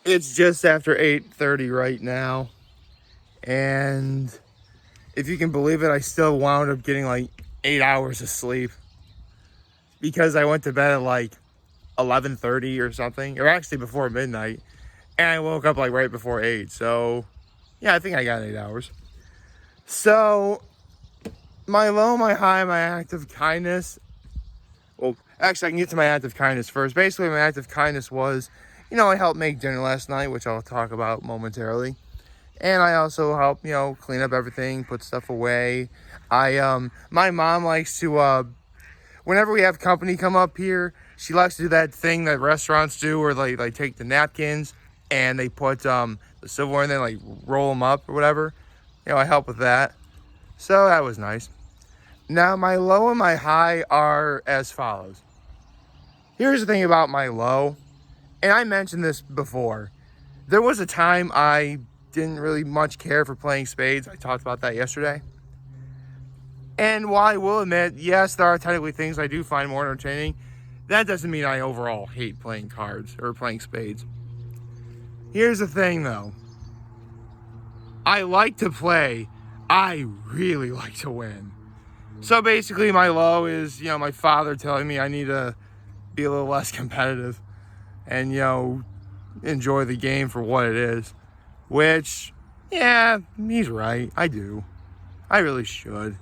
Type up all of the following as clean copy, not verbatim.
It's just after 8:30 right now, and if you can believe it, I still wound up getting like 8 hours of sleep because I went to bed at like 11:30 or something, or actually before midnight, and I woke up like right before 8. So yeah, I think I got 8 hours. So my low, my high, my act of kindness. Well, actually, I can get to my act of kindness first. Basically, my act of kindness was, I helped make dinner last night, which I'll talk about momentarily. And I also help, clean up everything, put stuff away. My mom likes to, whenever we have company come up here, she likes to do that thing that restaurants do where they take the napkins and they put the silverware and then like roll them up or whatever. I help with that. So that was nice. Now, my low and my high are as follows. Here's the thing about my low, and I mentioned this before. There was a time I didn't really much care for playing spades. I talked about that yesterday. And while I will admit, yes, there are technically things I do find more entertaining, that doesn't mean I overall hate playing cards or playing spades. Here's the thing, though. I like to play. I really like to win. So basically, my low is, my father telling me I need to be a little less competitive and, enjoy the game for what it is. Which, yeah, he's right. I do. I really should.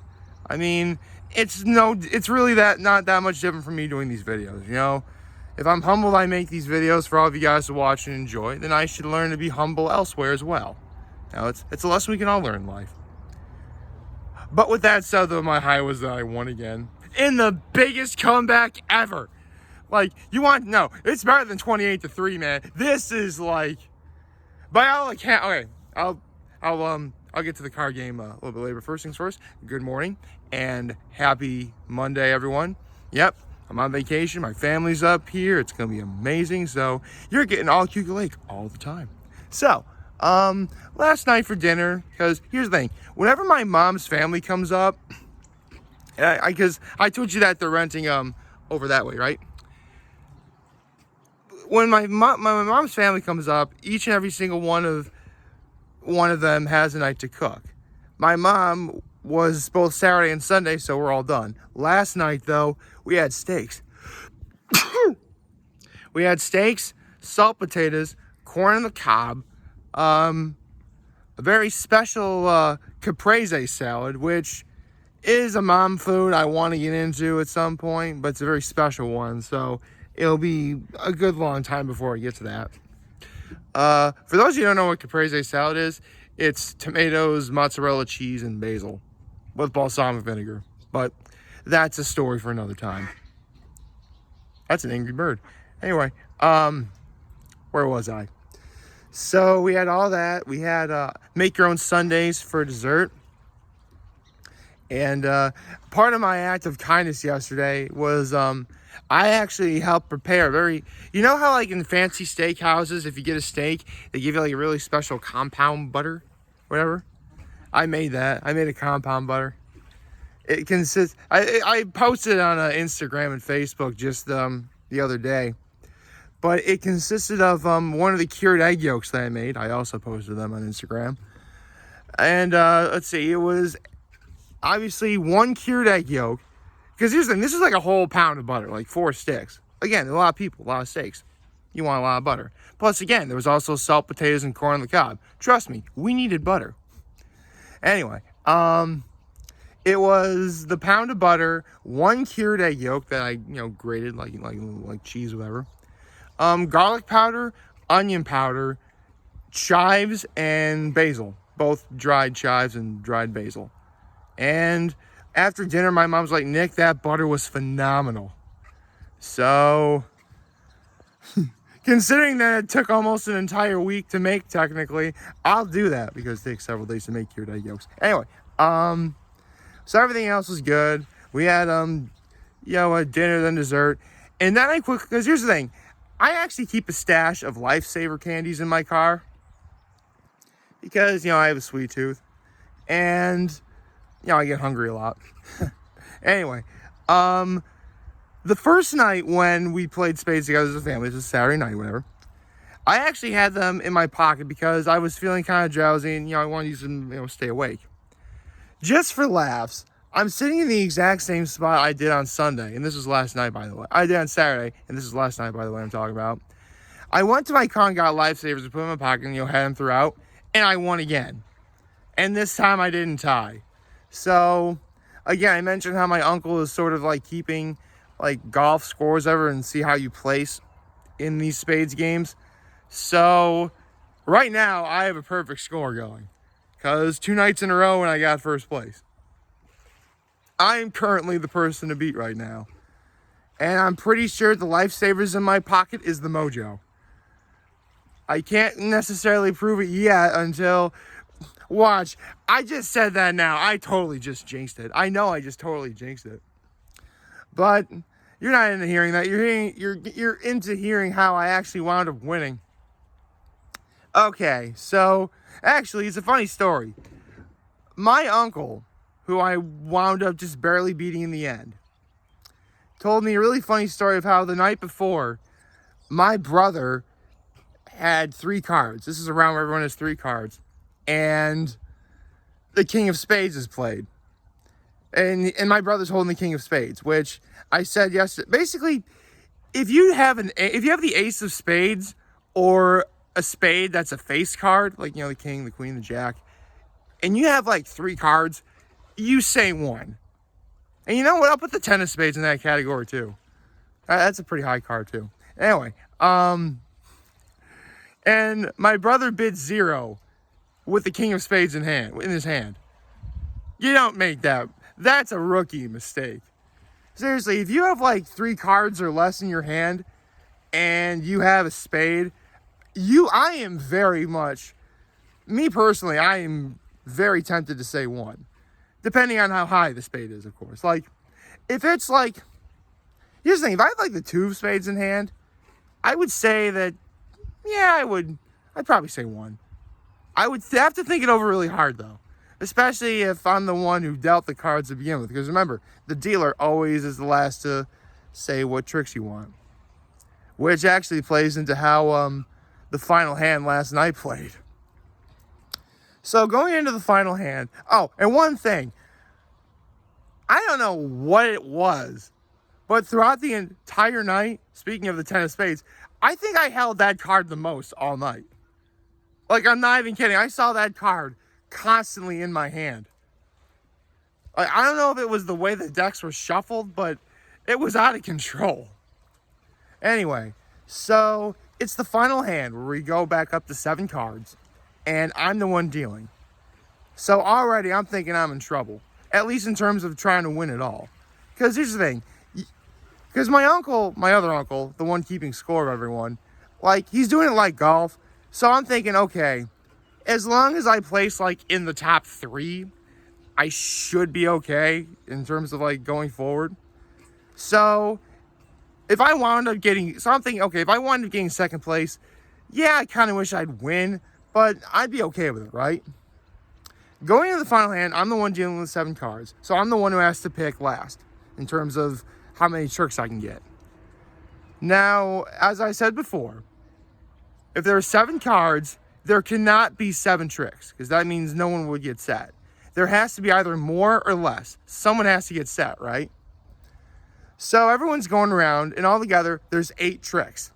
I mean, it's really not that much different from me doing these videos, If I'm humbled I make these videos for all of you guys to watch and enjoy, then I should learn to be humble elsewhere as well. Now, it's a lesson we can all learn in life. But with that said, though, my high was that I won again. In the biggest comeback ever. Like, it's better than 28-3, man. This is like, by all account, okay, I'll get to the card game a little bit later. First things first, good morning and happy Monday, everyone. Yep, I'm on vacation. My family's up here. It's gonna be amazing. So you're getting all Cuca Lake all the time. So, last night for dinner, because here's the thing, whenever my mom's family comes up, because I told you that they're renting over that way, right? When my mom's family comes up, each and every single one of them has a night to cook. My mom was both Saturday and Sunday, so we're all done. Last night, though, we had steaks. We had steaks, salt potatoes, corn on the cob, a very special caprese salad, which is a mom food I want to get into at some point, but it's a very special one, so it'll be a good long time before I get to that. For those of you who don't know what caprese salad is, it's tomatoes, mozzarella cheese, and basil with balsamic vinegar. But that's a story for another time. That's an angry bird. Anyway, where was I? So we had all that. We had make your own sundaes for dessert. And part of my act of kindness yesterday was I actually helped prepare you know how like in fancy steakhouses, if you get a steak, they give you like a really special compound butter, whatever? I made that. I made a compound butter. It consists, I posted it on Instagram and Facebook just the other day. But it consisted of one of the cured egg yolks that I made. I also posted them on Instagram. And let's see, it was obviously one cured egg yolk. Because here's the thing, this is like a whole pound of butter, like 4 sticks. Again, a lot of people, a lot of steaks. You want a lot of butter. Plus, again, there was also salt, potatoes, and corn on the cob. Trust me, we needed butter. Anyway, it was the pound of butter, 1 cured egg yolk that I, grated like cheese, whatever. Garlic powder, onion powder, chives, and basil. Both dried chives and dried basil. And after dinner, my mom's like, Nick, that butter was phenomenal. So, considering that it took almost an entire week to make, technically, I'll do that because it takes several days to make cured egg yolks. Anyway, so everything else was good. We had, a dinner, then dessert. And then because here's the thing, I actually keep a stash of Lifesaver candies in my car because, I have a sweet tooth. And I get hungry a lot. Anyway, the first night when we played spades together as a family, it was a Saturday night, whatever, I actually had them in my pocket because I was feeling kind of drowsy and, I wanted to use them, stay awake. Just for laughs, I'm sitting in the exact same spot I did on Sunday, and this was last night, by the way. I did on Saturday, and this is last night, by the way, I'm talking about. I went to my car and got Lifesavers and put them in my pocket and, had them throughout, and I won again. And this time I didn't tie. So, again, I mentioned how my uncle is sort of like keeping like golf scores ever and see how you place in these Spades games. So, right now, I have a perfect score going. Because 2 nights in a row and I got first place. I am currently the person to beat right now. And I'm pretty sure the Lifesavers in my pocket is the Mojo. I can't necessarily prove it yet until... Watch, I just said that now. I totally just jinxed it. I know I just totally jinxed it. But you're not into hearing that. You're into hearing how I actually wound up winning. Okay, so actually, it's a funny story. My uncle, who I wound up just barely beating in the end, told me a really funny story of how the night before, my brother had 3 cards. This is a round where everyone has 3 cards. And the King of Spades is played. And my brother's holding the King of Spades, which I said yesterday. Basically, if you have the Ace of Spades or a spade that's a face card, like, the king, the queen, the jack, and you have like 3 cards, you say 1. And you know what? I'll put the 10 of spades in that category too. That's a pretty high card too. Anyway, and my brother bid 0 with the King of Spades in his hand. You don't make that. That's a rookie mistake. Seriously, if you have like 3 cards or less in your hand and you have a spade, I am very much, me personally, I am very tempted to say 1. Depending on how high the spade is, of course. Like, if it's like, here's the thing, if I have like the 2 of spades in hand, I would say that, yeah, I'd probably say 1. I would have to think it over really hard, though. Especially if I'm the one who dealt the cards to begin with. Because remember, the dealer always is the last to say what tricks you want. Which actually plays into how the final hand last night played. So going into the final hand... Oh, and one thing. I don't know what it was, but throughout the entire night, speaking of the 10 of spades, I think I held that card the most all night. Like, I'm not even kidding. I saw that card constantly in my hand. Like, I don't know if it was the way the decks were shuffled, but it was out of control. Anyway, so it's the final hand where we go back up to 7 cards, and I'm the one dealing. So already I'm thinking I'm in trouble, at least in terms of trying to win it all. Because here's the thing. Because my other uncle, the one keeping score of everyone, like, he's doing it like golf. So I'm thinking, okay, as long as I place, like, in the top 3, I should be okay in terms of, like, going forward. So if I wound up getting, so I'm thinking, okay, if I wound up getting second place, yeah, I kind of wish I'd win, but I'd be okay with it, right? Going into the final hand, I'm the one dealing with 7 cards. So I'm the one who has to pick last in terms of how many tricks I can get. Now, as I said before, if there are 7 cards, there cannot be 7 tricks, because that means no one would get set. There has to be either more or less. Someone has to get set, right? So everyone's going around, and altogether, there's 8 tricks.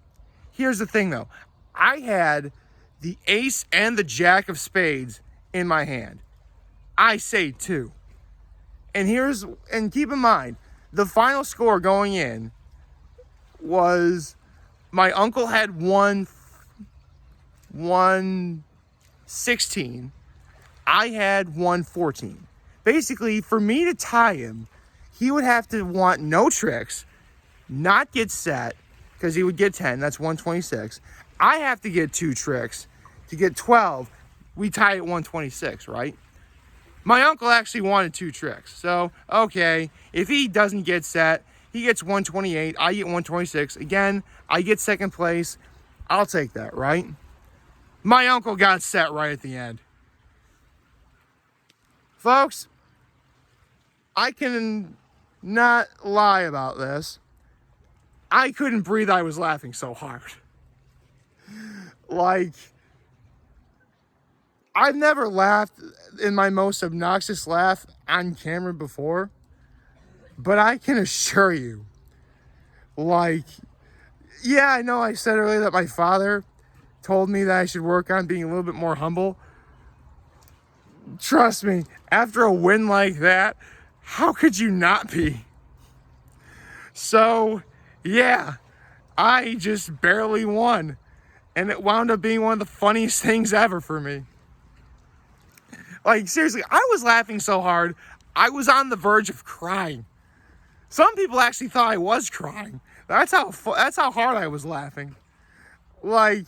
Here's the thing, though. I had the ace and the jack of spades in my hand. I say 2. And keep in mind, the final score going in was my uncle had 116. I had 114. Basically, for me to tie him, he would have to want no tricks, not get set, because he would get 10. That's 126. I have to get 2 tricks to get 12. We tie at 126, right? My uncle actually wanted 2 tricks. So, okay, if he doesn't get set, he gets 128. I get 126. Again, I get second place. I'll take that, right? My uncle got set right at the end. Folks, I can not lie about this. I couldn't breathe. I was laughing so hard. Like, I've never laughed in my most obnoxious laugh on camera before, but I can assure you, like, yeah, I know I said earlier that my father told me that I should work on being a little bit more humble. Trust me, after a win like that, how could you not be? So, yeah, I just barely won. And it wound up being one of the funniest things ever for me. Like, seriously, I was laughing so hard, I was on the verge of crying. Some people actually thought I was crying. That's how hard I was laughing. Like,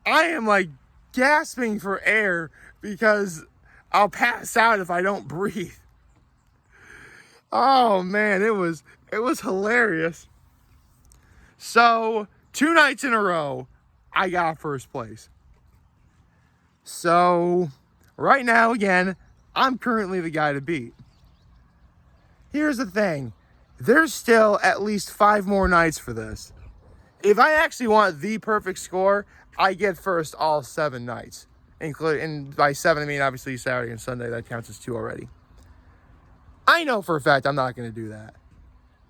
I am like gasping for air because I'll pass out if I don't breathe. Oh man, it was hilarious. So, 2 nights in a row, I got first place. So, right now, again, I'm currently the guy to beat. Here's the thing. There's still at least 5 more nights for this. If I actually want the perfect score, I get first all 7 nights. And by 7, I mean obviously Saturday and Sunday. That counts as 2 already. I know for a fact I'm not going to do that.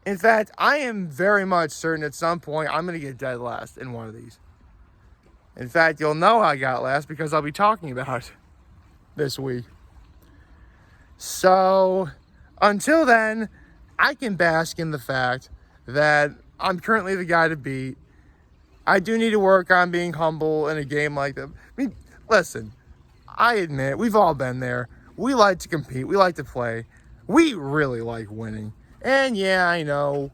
In fact, I am very much certain at some point I'm going to get dead last in one of these. In fact, you'll know I got last because I'll be talking about it this week. So, until then, I can bask in the fact that I'm currently the guy to beat. I do need to work on being humble in a game like that. I mean, listen, I admit, we've all been there. We like to compete. We like to play. We really like winning. And yeah, I know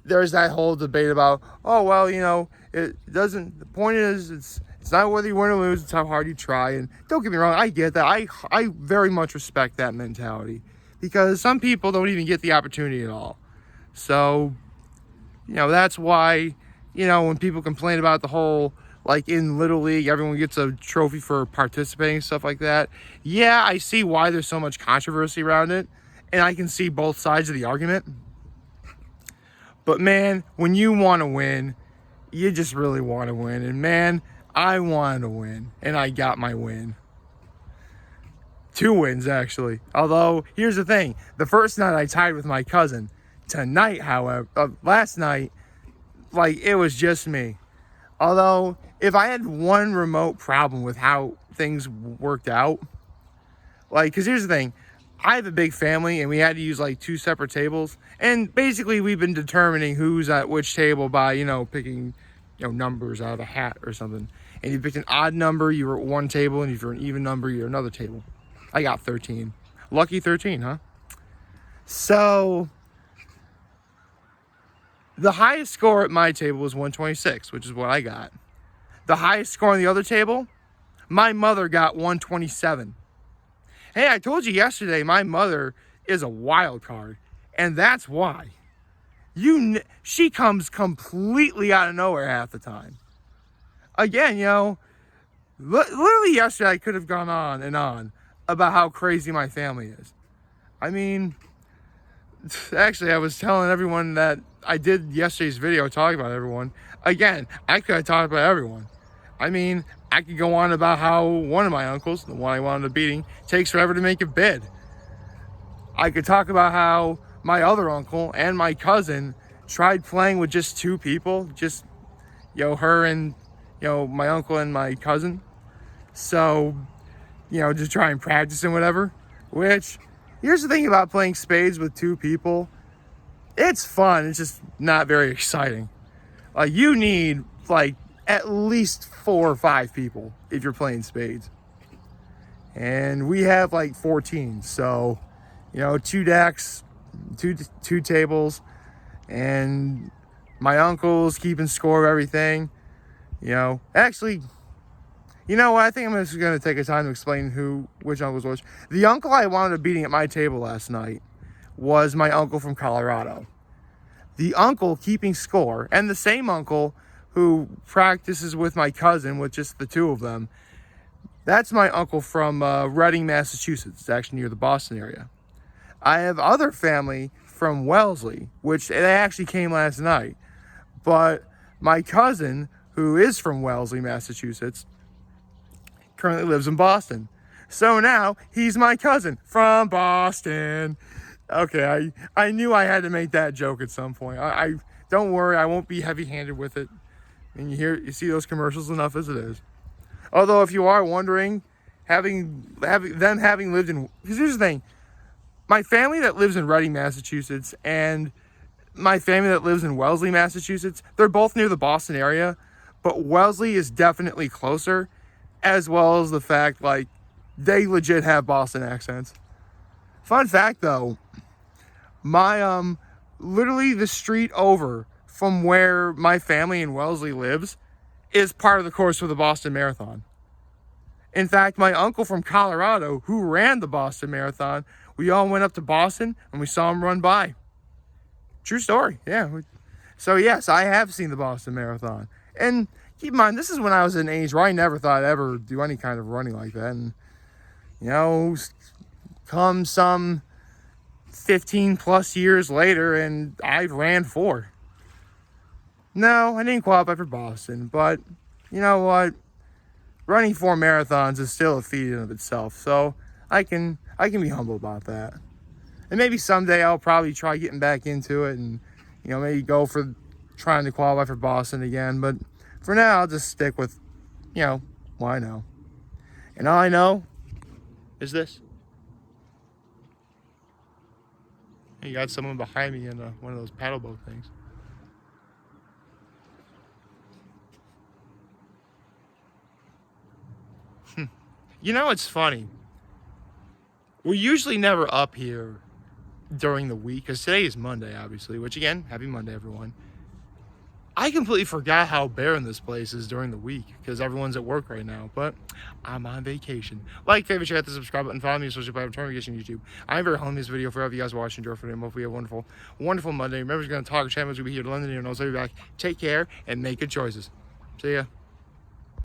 there's that whole debate about, oh, well, you know, it doesn't, the point is, it's not whether you win or lose, it's how hard you try. And don't get me wrong, I get that. I very much respect that mentality because some people don't even get the opportunity at all. So, you know, that's why, you know, when people complain about the whole, like in Little League, everyone gets a trophy for participating, stuff like that. Yeah, I see why there's so much controversy around it. And I can see both sides of the argument. But man, when you want to win, you just really want to win. And man, I wanted to win. And I got my win. 2 wins, actually. Although, here's the thing. The first night I tied with my cousin. Tonight, however, last night, like, it was just me. Although, if I had one remote problem with how things worked out, like, because here's the thing. I have a big family, and we had to use, like, 2 separate tables. And basically, we've been determining who's at which table by, you know, picking, you know, numbers out of a hat or something. And if you picked an odd number, you were at one table. And if you're an even number, you're at another table. I got 13. Lucky 13, huh? So, the highest score at my table was 126, which is what I got. The highest score on the other table, my mother got 127. Hey, I told you yesterday, my mother is a wild card. And that's why. She comes completely out of nowhere half the time. Again, you know, literally yesterday I could have gone on and on about how crazy my family is. I mean, actually, I was telling everyone that I did yesterday's video talking about everyone. Again, I could have talked about everyone. I mean, I could go on about how one of my uncles, the one I wound up beating, takes forever to make a bid. I could talk about how my other uncle and my cousin tried playing with just 2 people, just, you know, her and, you know, my uncle and my cousin. So, you know, just try and practice and whatever. Which, here's the thing about playing spades with 2 people. It's fun. It's just not very exciting. Like, you need, like, at least 4 or 5 people if you're playing spades. And we have, like, 14. So, you know, 2 decks, two tables, and my uncle's keeping score of everything. You know, actually, you know what? I think I'm just going to take a time to explain which uncles which. The uncle I wound up beating at my table last night was my uncle from Colorado. The uncle keeping score, and the same uncle who practices with my cousin, with just the 2 of them, that's my uncle from Reading, Massachusetts. It's actually near the Boston area. I have other family from Wellesley, which they actually came last night. But my cousin, who is from Wellesley, Massachusetts, currently lives in Boston. So now he's my cousin from Boston. Okay, I knew I had to make that joke at some point. I don't worry, I won't be heavy-handed with it. And you see those commercials enough as it is. Although, if you are wondering, having lived in, because here's the thing, my family that lives in Reading, Massachusetts, and my family that lives in Wellesley, Massachusetts, they're both near the Boston area, but Wellesley is definitely closer, as well as the fact, like, they legit have Boston accents. Fun fact, though, my, literally the street over from where my family in Wellesley lives is part of the course for the Boston Marathon. In fact, my uncle from Colorado, who ran the Boston Marathon, we all went up to Boston and we saw him run by. True story, yeah. So yes, I have seen the Boston Marathon. And keep in mind, this is when I was an age where I never thought I'd ever do any kind of running like that. And, you know, come some 15 plus years later and I ran 4. No, I didn't qualify for Boston, but you know what? Running 4 marathons is still a feat in and of itself, so I can be humble about that. And maybe someday I'll probably try getting back into it and, you know, maybe go for trying to qualify for Boston again. But for now, I'll just stick with, you know, what I know. And all I know is this. You got someone behind me in one of those paddle boat things. You know, it's funny. We're usually never up here during the week, because today is Monday, obviously, which again, happy Monday, everyone. I completely forgot how barren this place is during the week, because everyone's at work right now, but I'm on vacation. Like, favorite, check out the subscribe button, follow me on social platform, notification YouTube. I'm very home this video for all of you guys watching, enjoy for them. Hopefully you have a wonderful, wonderful Monday. Remember, you're going to talk to channels, we'll be here to London, and I'll be back. Take care, and make good choices. See ya.